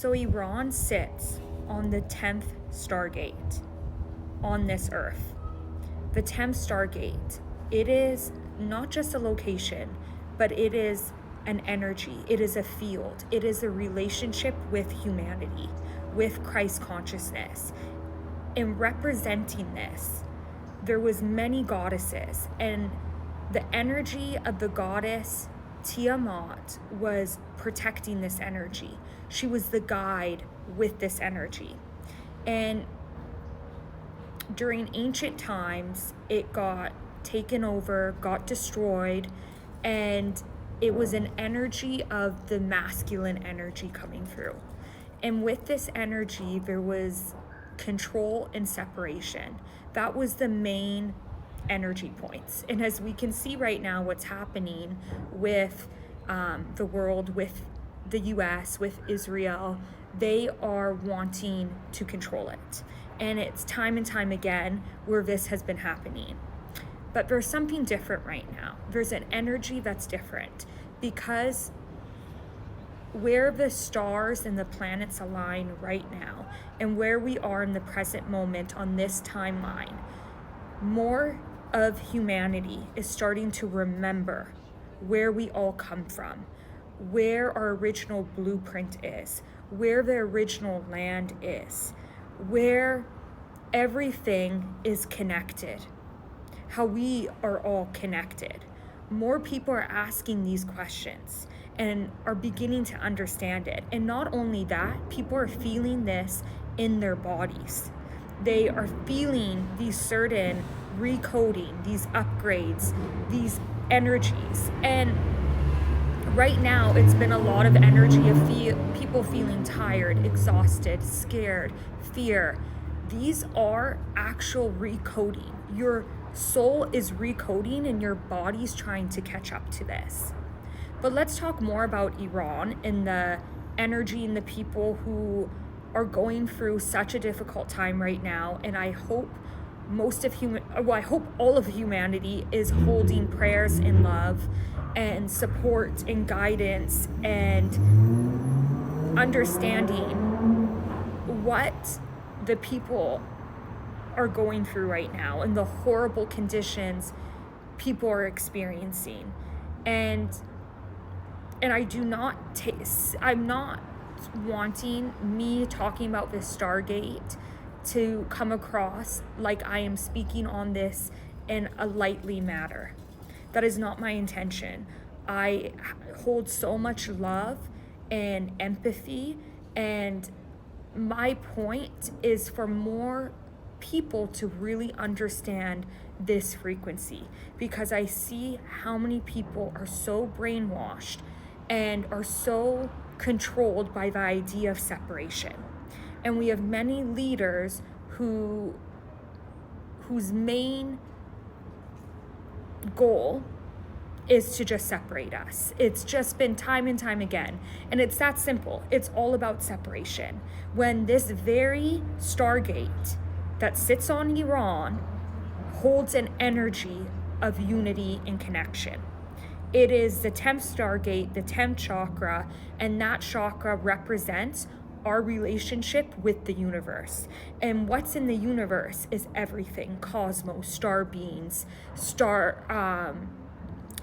So Iran sits on the 10th Stargate on this earth. The 10th Stargate, it is not just a location, but it is an energy, it is a field, it is a relationship with humanity, with Christ consciousness. In representing this, there was many goddesses, and the energy of the goddess Tiamat was protecting this energy. She was the guide with this energy. And during ancient times, it got taken over, got destroyed, and it was an energy of the masculine energy coming through. And with this energy, there was control and separation. That was the main energy points. And as we can see right now, what's happening with the world, with the US, with Israel, they are wanting to control it. And it's time and time again where this has been happening. But there's something different right now. There's an energy that's different, because where the stars and the planets align right now and where we are in the present moment on this timeline, more of humanity is starting to remember where we all come from, where our original blueprint is, where the original land is, where everything is connected, how we are all connected. More people are asking these questions and are beginning to understand it. And not only that, people are feeling this in their bodies. They are feeling these certain recoding, these upgrades, these energies. And right now, it's been a lot of energy of people feeling tired, exhausted, scared, fear. These are actual recoding. Your soul is recoding and your body's trying to catch up to this. But let's talk more about Iran and the energy and the people who are going through such a difficult time right now. And I hope I hope all of humanity is holding prayers and love and support and guidance and understanding what the people are going through right now and the horrible conditions people are experiencing. And I'm not wanting me talking about this Stargate to come across like I am speaking on this in a lightly matter. That is not my intention. I hold so much love and empathy, and my point is for more people to really understand this frequency, because I see how many people are so brainwashed and are so controlled by the idea of separation. And we have many leaders whose main goal is to just separate us. It's just been time and time again. And it's that simple. It's all about separation. When this very Stargate that sits on Iran holds an energy of unity and connection. It is the 10th Stargate, the 10th Chakra, and that chakra represents our relationship with the universe. And what's in the universe is everything: cosmos, star beings,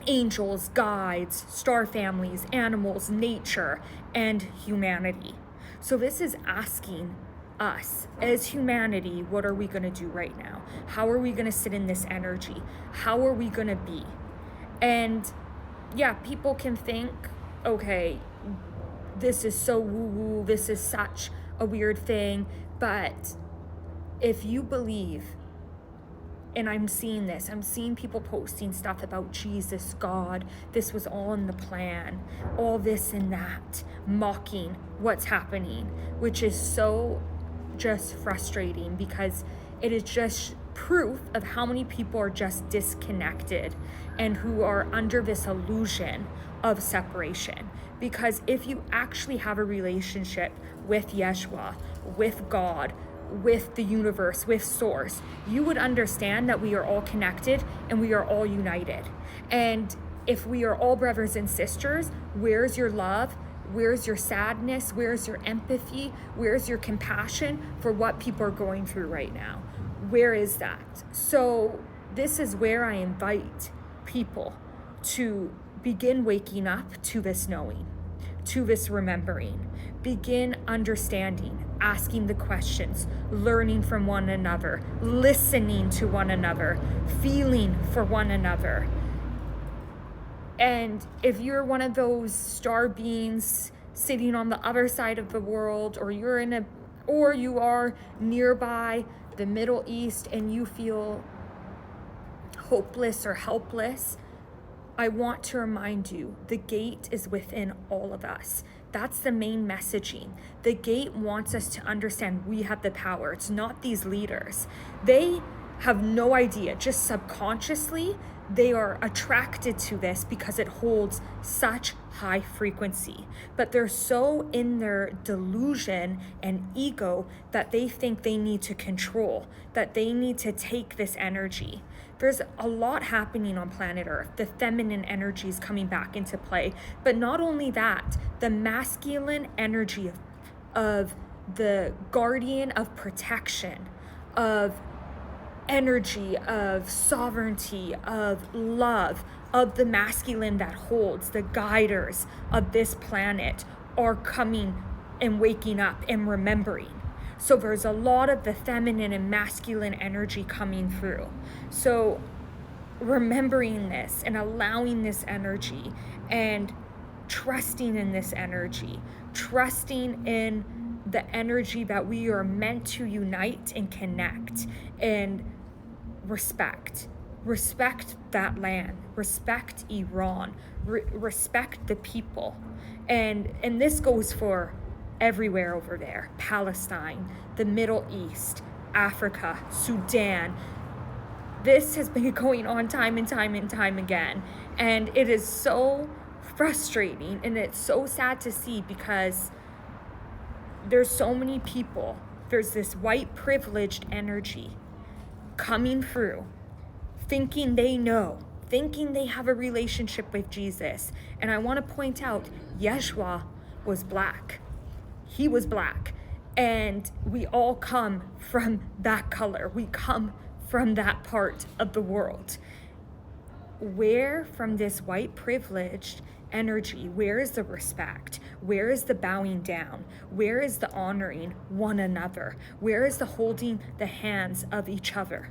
angels, guides, star families, animals, nature, and humanity. So this is asking us as humanity, what are we going to do right now? How are we going to sit in this energy? How are we going to be? And yeah, people can think, okay, this is so woo-woo, this is such a weird thing, but if you believe, and I'm seeing people posting stuff about Jesus, God, this was all in the plan, all this and that, mocking what's happening, which is so just frustrating, because it is just proof of how many people are just disconnected and who are under this illusion of separation. Because if you actually have a relationship with Yeshua, with God, with the universe, with Source, you would understand that we are all connected and we are all united. And if we are all brothers and sisters, where's your love? Where's your sadness? Where's your empathy? Where's your compassion for what people are going through right now? Where is that? So this is where I invite people to begin waking up to this knowing, to this remembering, begin understanding, asking the questions, learning from one another, listening to one another, feeling for one another. And if you're one of those star beings sitting on the other side of the world, or you are nearby the Middle East and you feel hopeless or helpless, I want to remind you, the gate is within all of us. That's the main messaging. The gate wants us to understand we have the power. It's not these leaders. They have no idea. Just subconsciously, they are attracted to this because it holds such high frequency. But they're so in their delusion and ego that they think they need to control, that they need to take this energy. There's a lot happening on planet Earth. The feminine energy is coming back into play. But not only that, the masculine energy of the guardian of protection, of energy, of sovereignty, of love, of the masculine that holds, the guiders of this planet are coming and waking up and remembering. So there's a lot of the feminine and masculine energy coming through. So remembering this and allowing this energy and trusting in this energy, trusting in the energy that we are meant to unite and connect and respect. Respect that land, respect Iran, respect the people. And this goes for everywhere over there. Palestine, the Middle East, Africa, Sudan. This has been going on time and time and time again. And it is so frustrating and it's so sad to see because there's so many people. There's this white privileged energy coming through, thinking they know, thinking they have a relationship with Jesus. And I want to point out, Yeshua was black. He was black. And we all come from that color. We come from that part of the world. Where from this white privileged energy, where is the respect? Where is the bowing down? Where is the honoring one another? Where is the holding the hands of each other?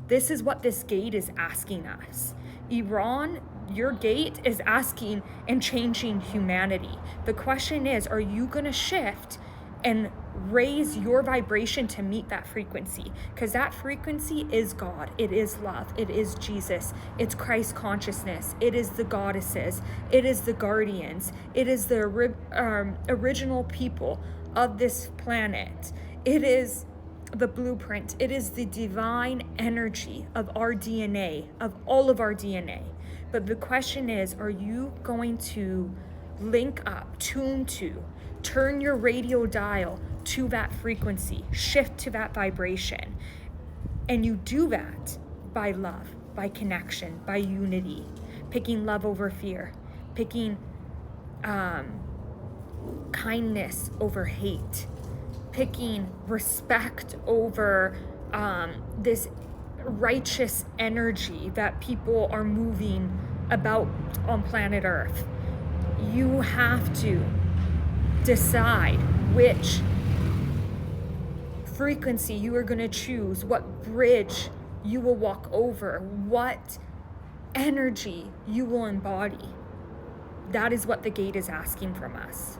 This is what this gate is asking us. Iran, your gate is asking and changing humanity. The question is, are you going to shift and raise your vibration to meet that frequency? Because that frequency is God. It is love. It is Jesus. It's Christ consciousness. It is the goddesses. It is the guardians. It is the original people of this planet. It is the blueprint. It is the divine energy of our DNA, of all of our DNA. But the question is, are you going to link up, tune to, turn your radio dial to that frequency, shift to that vibration? And you do that by love, by connection, by unity, picking love over fear, picking kindness over hate, picking respect over this righteous energy that people are moving about on planet Earth. You have to decide which frequency you are going to choose, what bridge you will walk over, what energy you will embody. That is what the gate is asking from us.